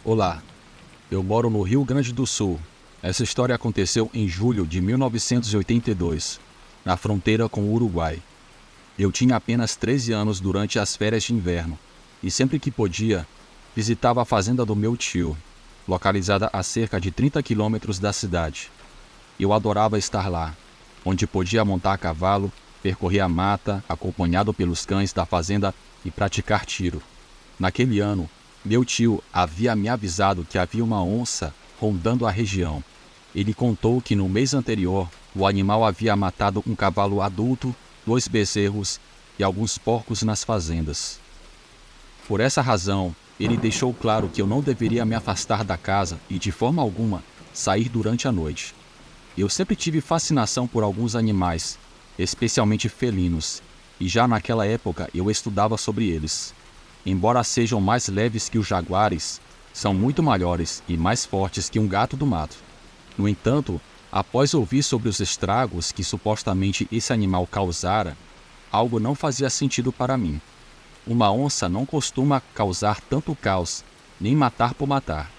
Olá, eu moro no Rio Grande do Sul. Essa história aconteceu em julho de 1982, na fronteira com o Uruguai. Eu tinha apenas 13 anos durante as férias de inverno e sempre que podia, visitava a fazenda do meu tio, localizada a cerca de 30 quilômetros da cidade. Eu adorava estar lá, onde podia montar a cavalo, percorrer a mata, acompanhado pelos cães da fazenda e praticar tiro. Naquele ano, meu tio havia me avisado que havia uma onça rondando a região. Ele contou que no mês anterior, o animal havia matado um cavalo adulto, 2 bezerros e alguns porcos nas fazendas. Por essa razão, ele deixou claro que eu não deveria me afastar da casa e, de forma alguma, sair durante a noite. Eu sempre tive fascinação por alguns animais, especialmente felinos, e já naquela época eu estudava sobre eles. Embora sejam mais leves que os jaguares, são muito maiores e mais fortes que um gato do mato. No entanto, após ouvir sobre os estragos que supostamente esse animal causara, algo não fazia sentido para mim. Uma onça não costuma causar tanto caos, nem matar por matar.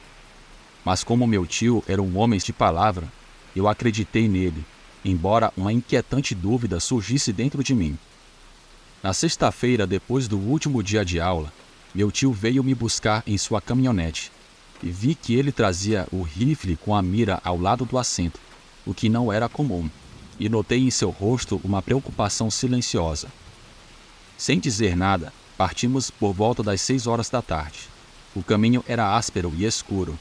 Mas como meu tio era um homem de palavra, eu acreditei nele, embora uma inquietante dúvida surgisse dentro de mim. Na sexta-feira, depois do último dia de aula, meu tio veio me buscar em sua caminhonete e vi que ele trazia o rifle com a mira ao lado do assento, o que não era comum, e notei em seu rosto uma preocupação silenciosa. Sem dizer nada, partimos por volta das 6 horas da tarde. O caminho era áspero e escuro,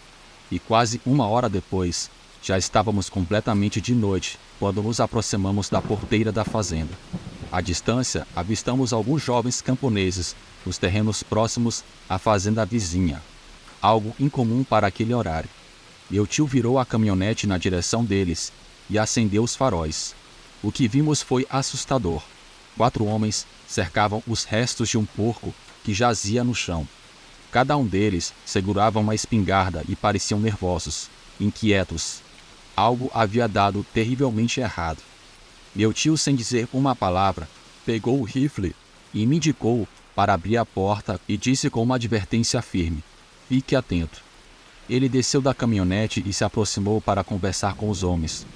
e quase 1 hora depois, já estávamos completamente de noite quando nos aproximamos da porteira da fazenda. À distância, avistamos alguns jovens camponeses nos terrenos próximos à fazenda vizinha, algo incomum para aquele horário. Meu tio virou a caminhonete na direção deles e acendeu os faróis. O que vimos foi assustador. 4 homens cercavam os restos de um porco que jazia no chão. Cada um deles segurava uma espingarda e pareciam nervosos, inquietos. Algo havia dado terrivelmente errado. Meu tio, sem dizer uma palavra, pegou o rifle e me indicou para abrir a porta e disse com uma advertência firme: "Fique atento." Ele desceu da caminhonete e se aproximou para conversar com os homens.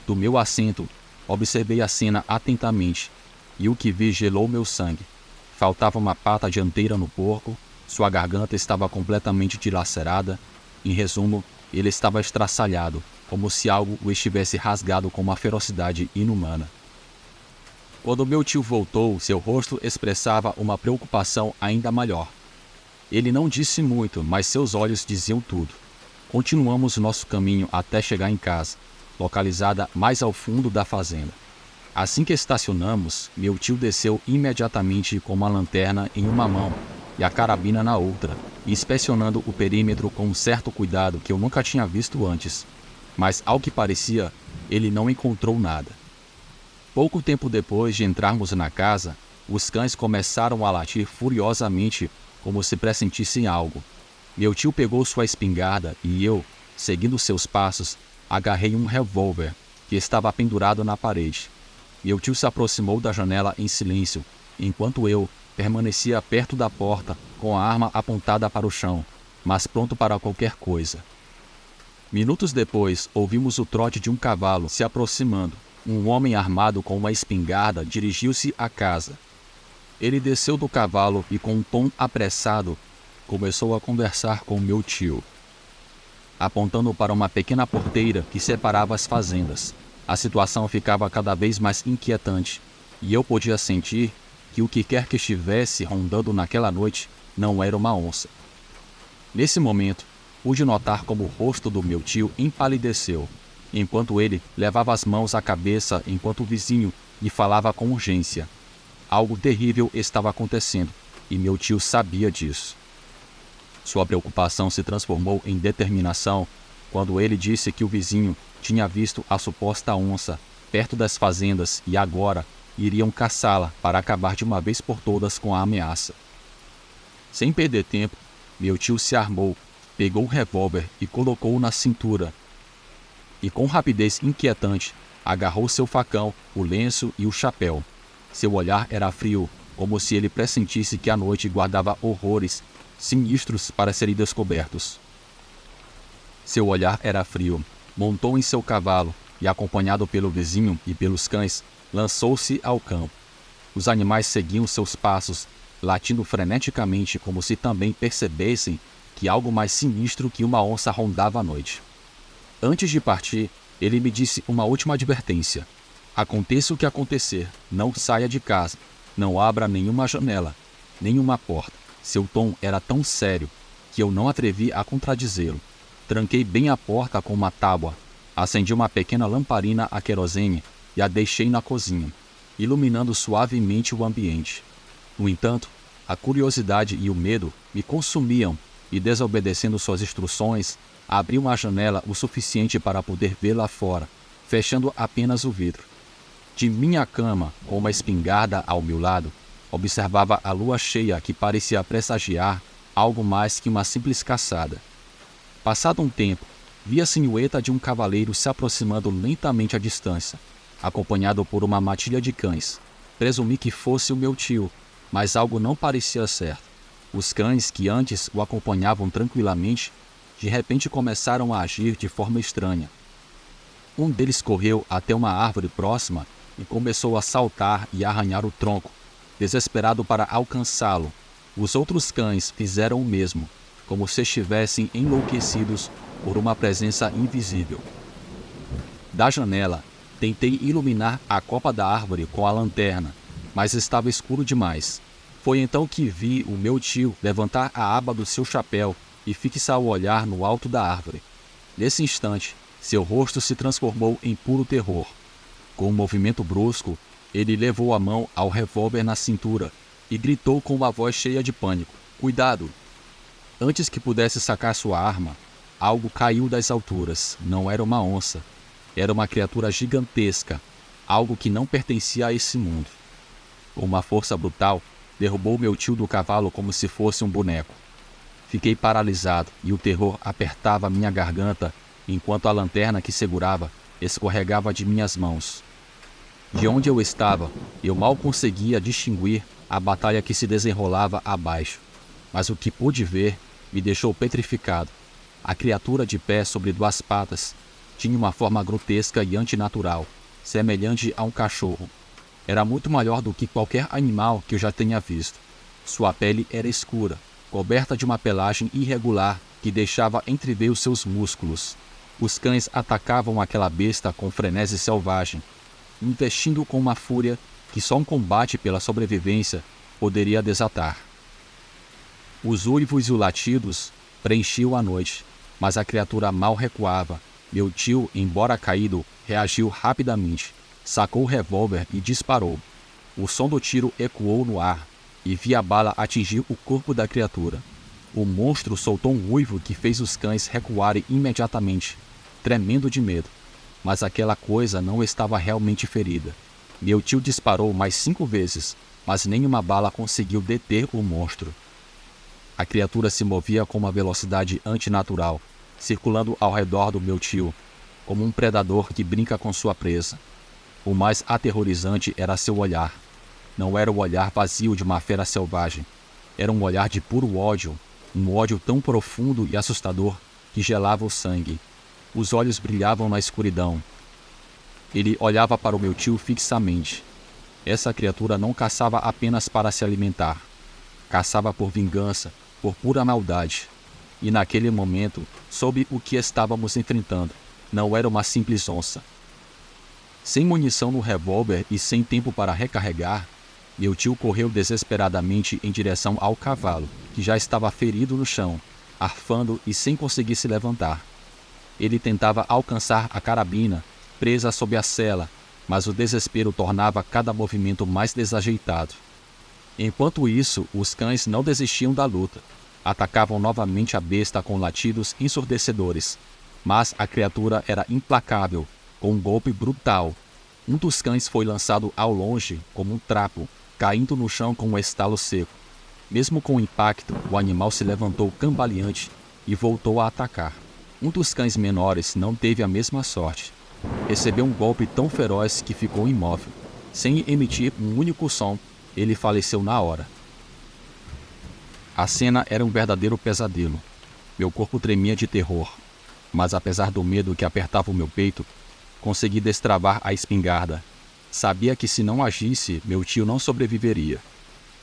Do meu assento, observei a cena atentamente e o que vi gelou meu sangue. Faltava uma pata dianteira no porco, sua garganta estava completamente dilacerada. Em resumo, ele estava estraçalhado, como se algo o estivesse rasgado com uma ferocidade inumana. Quando meu tio voltou, seu rosto expressava uma preocupação ainda maior. Ele não disse muito, mas seus olhos diziam tudo. Continuamos nosso caminho até chegar em casa, localizada mais ao fundo da fazenda. Assim que estacionamos, meu tio desceu imediatamente com uma lanterna em uma mão e a carabina na outra, inspecionando o perímetro com um certo cuidado que eu nunca tinha visto antes. Mas, ao que parecia, ele não encontrou nada. Pouco tempo depois de entrarmos na casa, os cães começaram a latir furiosamente, como se pressentissem algo. Meu tio pegou sua espingarda e eu, seguindo seus passos, agarrei um revólver que estava pendurado na parede. Meu tio se aproximou da janela em silêncio, enquanto eu permanecia perto da porta com a arma apontada para o chão, mas pronto para qualquer coisa. Minutos depois, ouvimos o trote de um cavalo se aproximando. Um homem armado com uma espingarda dirigiu-se à casa. Ele desceu do cavalo e, com um tom apressado, começou a conversar com meu tio, apontando para uma pequena porteira que separava as fazendas. A situação ficava cada vez mais inquietante, e eu podia sentir que o que quer que estivesse rondando naquela noite não era uma onça. Nesse momento, pude notar como o rosto do meu tio empalideceu, enquanto ele levava as mãos à cabeça enquanto o vizinho lhe falava com urgência. Algo terrível estava acontecendo, e meu tio sabia disso. Sua preocupação se transformou em determinação quando ele disse que o vizinho tinha visto a suposta onça perto das fazendas e agora iriam caçá-la para acabar de uma vez por todas com a ameaça. Sem perder tempo, meu tio se armou, pegou o revólver e colocou-o na cintura. E com rapidez inquietante, agarrou seu facão, o lenço e o chapéu. Seu olhar era frio, como se ele pressentisse que a noite guardava horrores sinistros para serem descobertos. Seu olhar era frio. Montou em seu cavalo e, acompanhado pelo vizinho e pelos cães, lançou-se ao campo. Os animais seguiam seus passos, latindo freneticamente como se também percebessem que algo mais sinistro que uma onça rondava a noite. Antes de partir, ele me disse uma última advertência. Aconteça o que acontecer, não saia de casa, não abra nenhuma janela, nenhuma porta. Seu tom era tão sério que eu não atrevi a contradizê-lo. Tranquei bem a porta com uma tábua, acendi uma pequena lamparina a querosene e a deixei na cozinha, iluminando suavemente o ambiente. No entanto, a curiosidade e o medo me consumiam e, desobedecendo suas instruções, abri uma janela o suficiente para poder ver lá fora, fechando apenas o vidro. De minha cama, com uma espingarda ao meu lado, observava a lua cheia que parecia pressagiar algo mais que uma simples caçada. Passado um tempo, vi a silhueta de um cavaleiro se aproximando lentamente à distância, acompanhado por uma matilha de cães. Presumi que fosse o meu tio, mas algo não parecia certo. Os cães, que antes o acompanhavam tranquilamente, de repente começaram a agir de forma estranha. Um deles correu até uma árvore próxima e começou a saltar e arranhar o tronco, desesperado para alcançá-lo. Os outros cães fizeram o mesmo, como se estivessem enlouquecidos por uma presença invisível. Da janela, tentei iluminar a copa da árvore com a lanterna, mas estava escuro demais. Foi então que vi o meu tio levantar a aba do seu chapéu e fixar o olhar no alto da árvore. Nesse instante, seu rosto se transformou em puro terror. Com um movimento brusco, ele levou a mão ao revólver na cintura e gritou com uma voz cheia de pânico: "Cuidado!" Antes que pudesse sacar sua arma, algo caiu das alturas. Não era uma onça. Era uma criatura gigantesca, algo que não pertencia a esse mundo. Com uma força brutal, derrubou meu tio do cavalo como se fosse um boneco. Fiquei paralisado e o terror apertava minha garganta enquanto a lanterna que segurava escorregava de minhas mãos. De onde eu estava, eu mal conseguia distinguir a batalha que se desenrolava abaixo, mas o que pude ver me deixou petrificado. A criatura de pé sobre duas patas tinha uma forma grotesca e antinatural, semelhante a um cachorro. Era muito maior do que qualquer animal que eu já tenha visto. Sua pele era escura, coberta de uma pelagem irregular que deixava entrever os seus músculos. Os cães atacavam aquela besta com frenesi selvagem, investindo com uma fúria que só um combate pela sobrevivência poderia desatar. Os uivos e os latidos preenchiam a noite, mas a criatura mal recuava. Meu tio, embora caído, reagiu rapidamente, sacou o revólver e disparou. O som do tiro ecoou no ar e vi a bala atingir o corpo da criatura. O monstro soltou um uivo que fez os cães recuarem imediatamente, tremendo de medo. Mas aquela coisa não estava realmente ferida. Meu tio disparou mais 5 vezes, mas nenhuma bala conseguiu deter o monstro. A criatura se movia com uma velocidade antinatural, circulando ao redor do meu tio, como um predador que brinca com sua presa. O mais aterrorizante era seu olhar. Não era o olhar vazio de uma fera selvagem. Era um olhar de puro ódio, um ódio tão profundo e assustador que gelava o sangue. Os olhos brilhavam na escuridão. Ele olhava para o meu tio fixamente. Essa criatura não caçava apenas para se alimentar. Caçava por vingança, por pura maldade. E naquele momento, soube o que estávamos enfrentando. Não era uma simples onça. Sem munição no revólver e sem tempo para recarregar, meu tio correu desesperadamente em direção ao cavalo, que já estava ferido no chão, arfando e sem conseguir se levantar. Ele tentava alcançar a carabina, presa sob a sela, mas o desespero tornava cada movimento mais desajeitado. Enquanto isso, os cães não desistiam da luta. Atacavam novamente a besta com latidos ensurdecedores, mas a criatura era implacável, com um golpe brutal. Um dos cães foi lançado ao longe como um trapo, caindo no chão com um estalo seco. Mesmo com o impacto, o animal se levantou cambaleante e voltou a atacar. Um dos cães menores não teve a mesma sorte. Recebeu um golpe tão feroz que ficou imóvel. Sem emitir um único som, ele faleceu na hora. A cena era um verdadeiro pesadelo. Meu corpo tremia de terror. mas apesar do medo que apertava o meu peito, consegui destravar a espingarda. Sabia que se não agisse, meu tio não sobreviveria.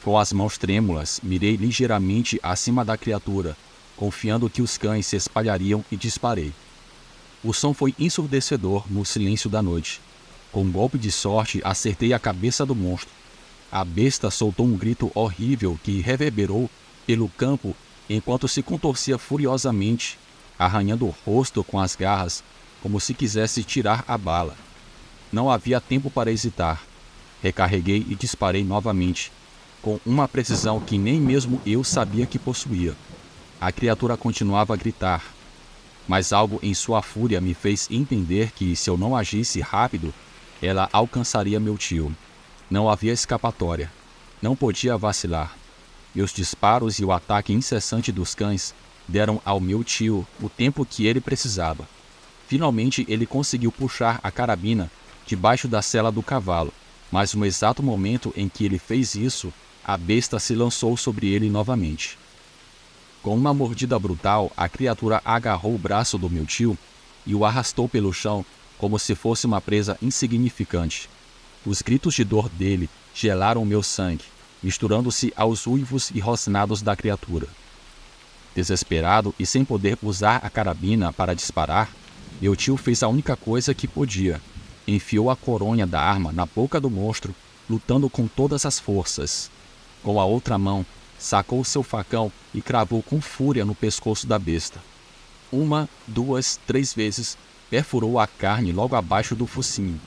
Com as mãos trêmulas, mirei ligeiramente acima da criatura, confiando que os cães se espalhariam, e disparei. O som foi ensurdecedor no silêncio da noite. Com um golpe de sorte, acertei a cabeça do monstro. A besta soltou um grito horrível que reverberou pelo campo enquanto se contorcia furiosamente, arranhando o rosto com as garras, como se quisesse tirar a bala. Não havia tempo para hesitar. Recarreguei e disparei novamente, com uma precisão que nem mesmo eu sabia que possuía. A criatura continuava a gritar, mas algo em sua fúria me fez entender que, se eu não agisse rápido, ela alcançaria meu tio. Não havia escapatória. Não podia vacilar. Meus disparos e o ataque incessante dos cães deram ao meu tio o tempo que ele precisava. Finalmente ele conseguiu puxar a carabina debaixo da sela do cavalo, mas no exato momento em que ele fez isso, a besta se lançou sobre ele novamente. Com uma mordida brutal, a criatura agarrou o braço do meu tio e o arrastou pelo chão como se fosse uma presa insignificante. Os gritos de dor dele gelaram meu sangue, misturando-se aos uivos e rosnados da criatura. Desesperado e sem poder usar a carabina para disparar, meu tio fez a única coisa que podia. Enfiou a coronha da arma na boca do monstro, lutando com todas as forças. Com a outra mão, sacou seu facão e cravou com fúria no pescoço da besta. 1, 2, 3 vezes, perfurou a carne logo abaixo do focinho.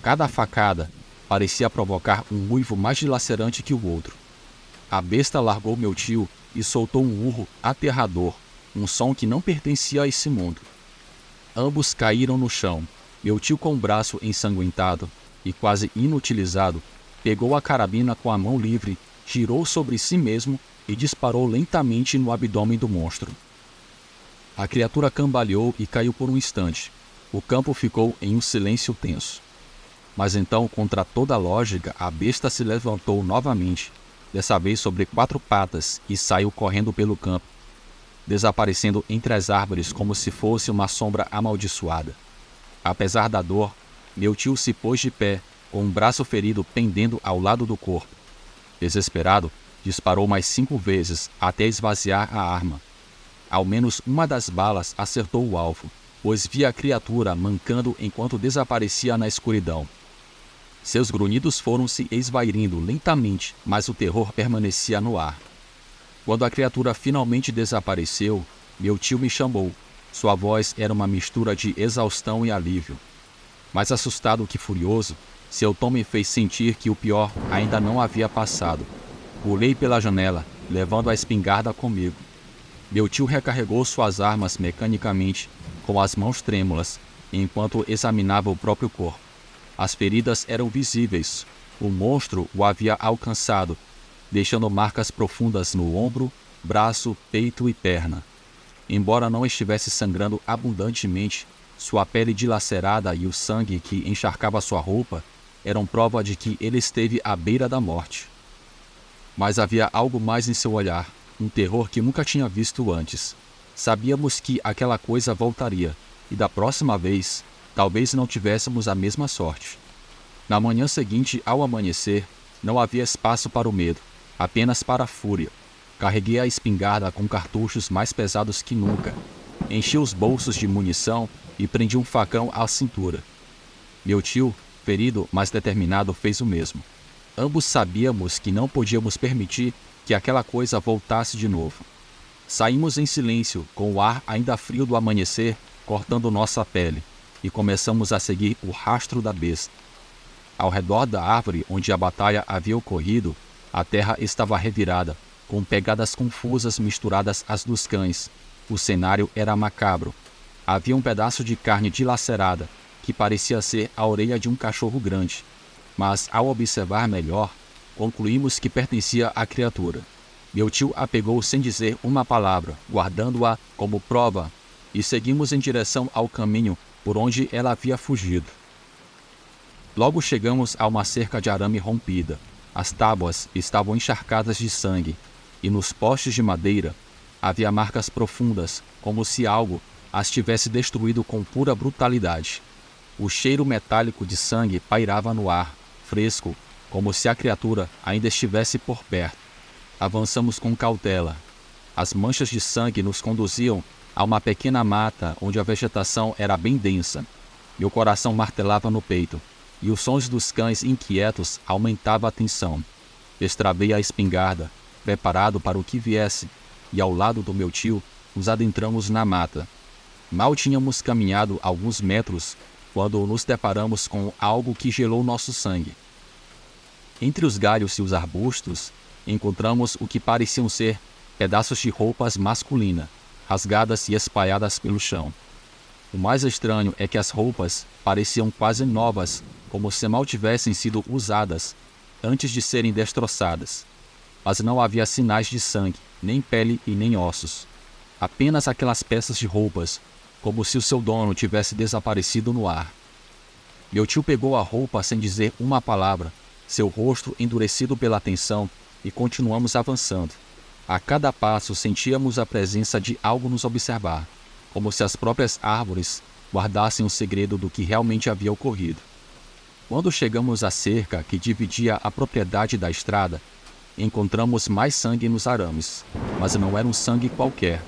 Cada facada parecia provocar um uivo mais dilacerante que o outro. A besta largou meu tio e soltou um urro aterrador, um som que não pertencia a esse mundo. Ambos caíram no chão. Meu tio, com o braço ensanguentado e quase inutilizado, pegou a carabina com a mão livre, girou sobre si mesmo e disparou lentamente no abdômen do monstro. A criatura cambaleou e caiu por um instante. O campo ficou em um silêncio tenso. Mas então, contra toda lógica, a besta se levantou novamente, dessa vez sobre 4 patas, e saiu correndo pelo campo, desaparecendo entre as árvores como se fosse uma sombra amaldiçoada. Apesar da dor, meu tio se pôs de pé, com um braço ferido pendendo ao lado do corpo. Desesperado, disparou mais 5 vezes até esvaziar a arma. Ao menos uma das balas acertou o alvo, pois via a criatura mancando enquanto desaparecia na escuridão. Seus grunhidos foram se esvairindo lentamente, mas o terror permanecia no ar. Quando a criatura finalmente desapareceu, meu tio me chamou. Sua voz era uma mistura de exaustão e alívio. Mais assustado que furioso, seu tom me fez sentir que o pior ainda não havia passado. Pulei pela janela, levando a espingarda comigo. Meu tio recarregou suas armas mecanicamente, com as mãos trêmulas, enquanto examinava o próprio corpo. As feridas eram visíveis. O monstro o havia alcançado, deixando marcas profundas no ombro, braço, peito e perna. Embora não estivesse sangrando abundantemente, sua pele dilacerada e o sangue que encharcava sua roupa eram prova de que ele esteve à beira da morte. Mas havia algo mais em seu olhar, um terror que nunca tinha visto antes. Sabíamos que aquela coisa voltaria, e da próxima vez, talvez não tivéssemos a mesma sorte. Na manhã seguinte, ao amanhecer, não havia espaço para o medo, apenas para a fúria. Carreguei a espingarda com cartuchos mais pesados que nunca. Enchi os bolsos de munição e prendi um facão à cintura. Meu tio, ferido, mas determinado, fez o mesmo. Ambos sabíamos que não podíamos permitir que aquela coisa voltasse de novo. Saímos em silêncio, com o ar ainda frio do amanhecer cortando nossa pele, e começamos a seguir o rastro da besta. Ao redor da árvore onde a batalha havia ocorrido, a terra estava revirada, com pegadas confusas misturadas às dos cães. O cenário era macabro. Havia um pedaço de carne dilacerada, que parecia ser a orelha de um cachorro grande. Mas, ao observar melhor, concluímos que pertencia à criatura. Meu tio a pegou sem dizer uma palavra, guardando-a como prova, e seguimos em direção ao caminho por onde ela havia fugido. Logo chegamos a uma cerca de arame rompida. As tábuas estavam encharcadas de sangue, e nos postes de madeira havia marcas profundas, como se algo as tivesse destruído com pura brutalidade. O cheiro metálico de sangue pairava no ar, fresco, como se a criatura ainda estivesse por perto. Avançamos com cautela. As manchas de sangue nos conduziam a uma pequena mata onde a vegetação era bem densa. Meu coração martelava no peito, e os sons dos cães inquietos aumentavam a tensão. Destravei a espingarda, preparado para o que viesse, e ao lado do meu tio, nos adentramos na mata. Mal tínhamos caminhado alguns metros quando nos deparamos com algo que gelou nosso sangue. Entre os galhos e os arbustos, encontramos o que pareciam ser pedaços de roupas masculinas, rasgadas e espalhadas pelo chão. O mais estranho é que as roupas pareciam quase novas, como se mal tivessem sido usadas antes de serem destroçadas. Mas não havia sinais de sangue, nem pele e nem ossos. Apenas aquelas peças de roupas, como se o seu dono tivesse desaparecido no ar. Meu tio pegou a roupa sem dizer uma palavra, seu rosto endurecido pela tensão, e continuamos avançando. A cada passo sentíamos a presença de algo nos observar, como se as próprias árvores guardassem o segredo do que realmente havia ocorrido. Quando chegamos à cerca que dividia a propriedade da estrada, encontramos mais sangue nos arames, mas não era um sangue qualquer.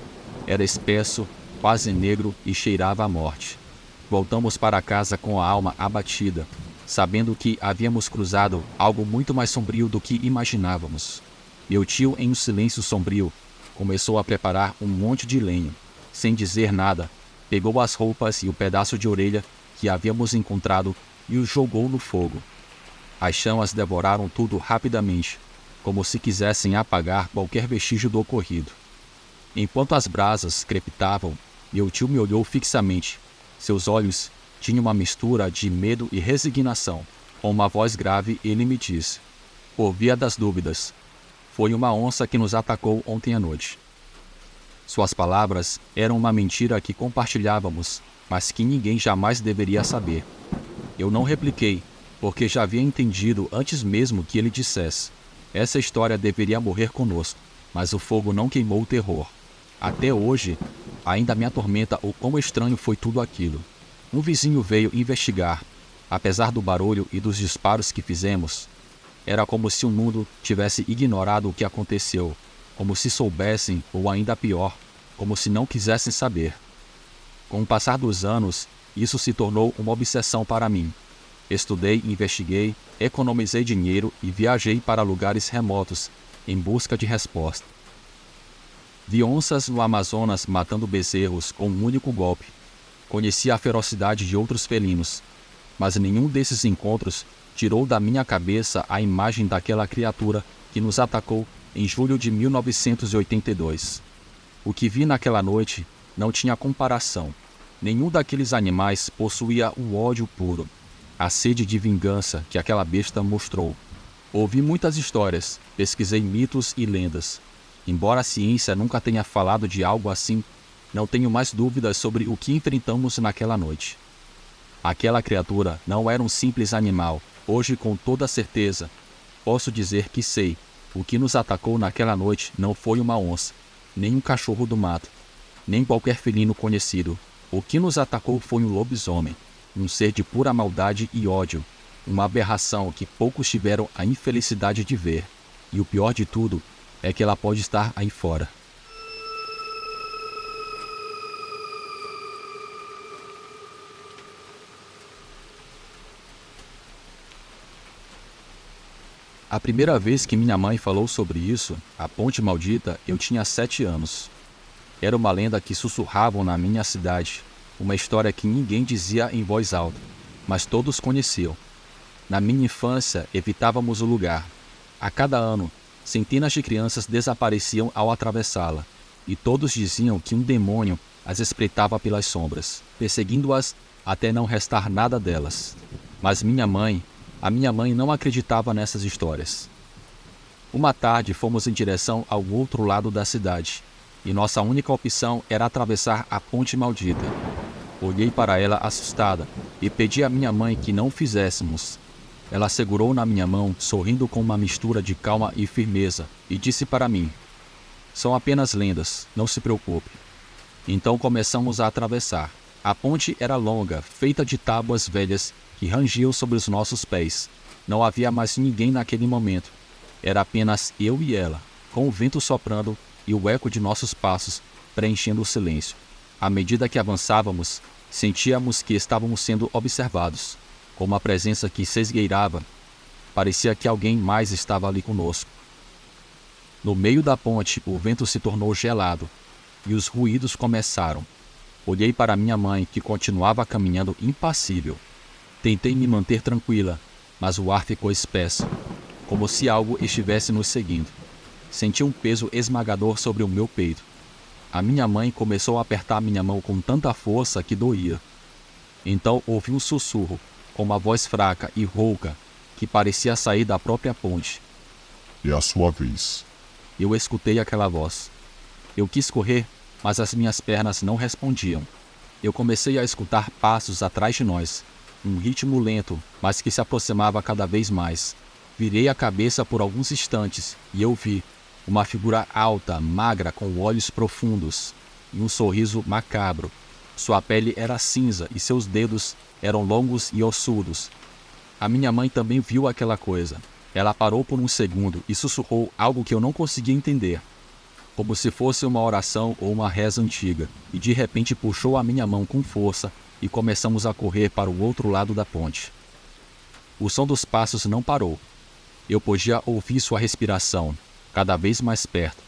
Era espesso, quase negro e cheirava a morte. Voltamos para casa com a alma abatida, sabendo que havíamos cruzado algo muito mais sombrio do que imaginávamos. Meu tio, em um silêncio sombrio, começou a preparar um monte de lenha. Sem dizer nada, pegou as roupas e o pedaço de orelha que havíamos encontrado e o jogou no fogo. As chamas devoraram tudo rapidamente, como se quisessem apagar qualquer vestígio do ocorrido. Enquanto as brasas crepitavam, meu tio me olhou fixamente. Seus olhos tinham uma mistura de medo e resignação. Com uma voz grave, ele me disse: "Por via das dúvidas, foi uma onça que nos atacou ontem à noite." Suas palavras eram uma mentira que compartilhávamos, mas que ninguém jamais deveria saber. Eu não repliquei, porque já havia entendido antes mesmo que ele dissesse. Essa história deveria morrer conosco, mas o fogo não queimou o terror. Até hoje, ainda me atormenta o quão estranho foi tudo aquilo. Um vizinho veio investigar. Apesar do barulho e dos disparos que fizemos, era como se o mundo tivesse ignorado o que aconteceu, como se soubessem, ou ainda pior, como se não quisessem saber. Com o passar dos anos, isso se tornou uma obsessão para mim. Estudei, investiguei, economizei dinheiro e viajei para lugares remotos em busca de resposta. Vi onças no Amazonas matando bezerros com um único golpe. Conheci a ferocidade de outros felinos, mas nenhum desses encontros tirou da minha cabeça a imagem daquela criatura que nos atacou em julho de 1982. O que vi naquela noite não tinha comparação. Nenhum daqueles animais possuía o ódio puro, a sede de vingança que aquela besta mostrou. Ouvi muitas histórias, pesquisei mitos e lendas. Embora a ciência nunca tenha falado de algo assim, não tenho mais dúvidas sobre o que enfrentamos naquela noite. Aquela criatura não era um simples animal. Hoje, com toda certeza, posso dizer que sei. O que nos atacou naquela noite não foi uma onça, nem um cachorro do mato, nem qualquer felino conhecido. O que nos atacou foi um lobisomem, um ser de pura maldade e ódio, uma aberração que poucos tiveram a infelicidade de ver. E o pior de tudo é que ela pode estar aí fora. A primeira vez que minha mãe falou sobre isso, a Ponte Maldita, eu tinha 7 anos. Era uma lenda que sussurravam na minha cidade, uma história que ninguém dizia em voz alta, mas todos conheciam. Na minha infância, evitávamos o lugar. A cada ano, centenas de crianças desapareciam ao atravessá-la, e todos diziam que um demônio as espreitava pelas sombras, perseguindo-as até não restar nada delas. Mas a minha mãe não acreditava nessas histórias. Uma tarde fomos em direção ao outro lado da cidade, e nossa única opção era atravessar a Ponte Maldita. Olhei para ela assustada e pedi à minha mãe que não o fizéssemos. Ela segurou na minha mão, sorrindo com uma mistura de calma e firmeza, e disse para mim: "São apenas lendas, não se preocupe." Então começamos a atravessar. A ponte era longa, feita de tábuas velhas que rangiam sobre os nossos pés. Não havia mais ninguém naquele momento. Era apenas eu e ela, com o vento soprando e o eco de nossos passos preenchendo o silêncio. À medida que avançávamos, sentíamos que estávamos sendo observados, com uma presença que se esgueirava. Parecia que alguém mais estava ali conosco. No meio da ponte, o vento se tornou gelado e os ruídos começaram. Olhei para minha mãe, que continuava caminhando impassível. Tentei me manter tranquila, mas o ar ficou espesso, como se algo estivesse nos seguindo. Senti um peso esmagador sobre o meu peito. A minha mãe começou a apertar minha mão com tanta força que doía. Então ouvi um sussurro, com uma voz fraca e rouca, que parecia sair da própria ponte. É a sua vez. Eu escutei aquela voz. Eu quis correr, mas as minhas pernas não respondiam. Eu comecei a escutar passos atrás de nós, um ritmo lento, mas que se aproximava cada vez mais. Virei a cabeça por alguns instantes e eu vi uma figura alta, magra, com olhos profundos e um sorriso macabro. Sua pele era cinza e seus dedos eram longos e ossudos. A minha mãe também viu aquela coisa. Ela parou por um segundo e sussurrou algo que eu não conseguia entender, como se fosse uma oração ou uma reza antiga, e de repente puxou a minha mão com força e começamos a correr para o outro lado da ponte. O som dos passos não parou. Eu podia ouvir sua respiração, cada vez mais perto.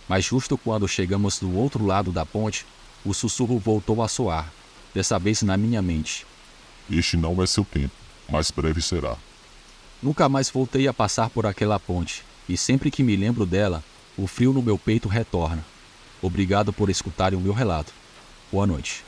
Mas justo quando chegamos do outro lado da ponte, o sussurro voltou a soar, dessa vez na minha mente. Este não é seu tempo, mas breve será. Nunca mais voltei a passar por aquela ponte, e sempre que me lembro dela, o frio no meu peito retorna. Obrigado por escutarem o meu relato. Boa noite.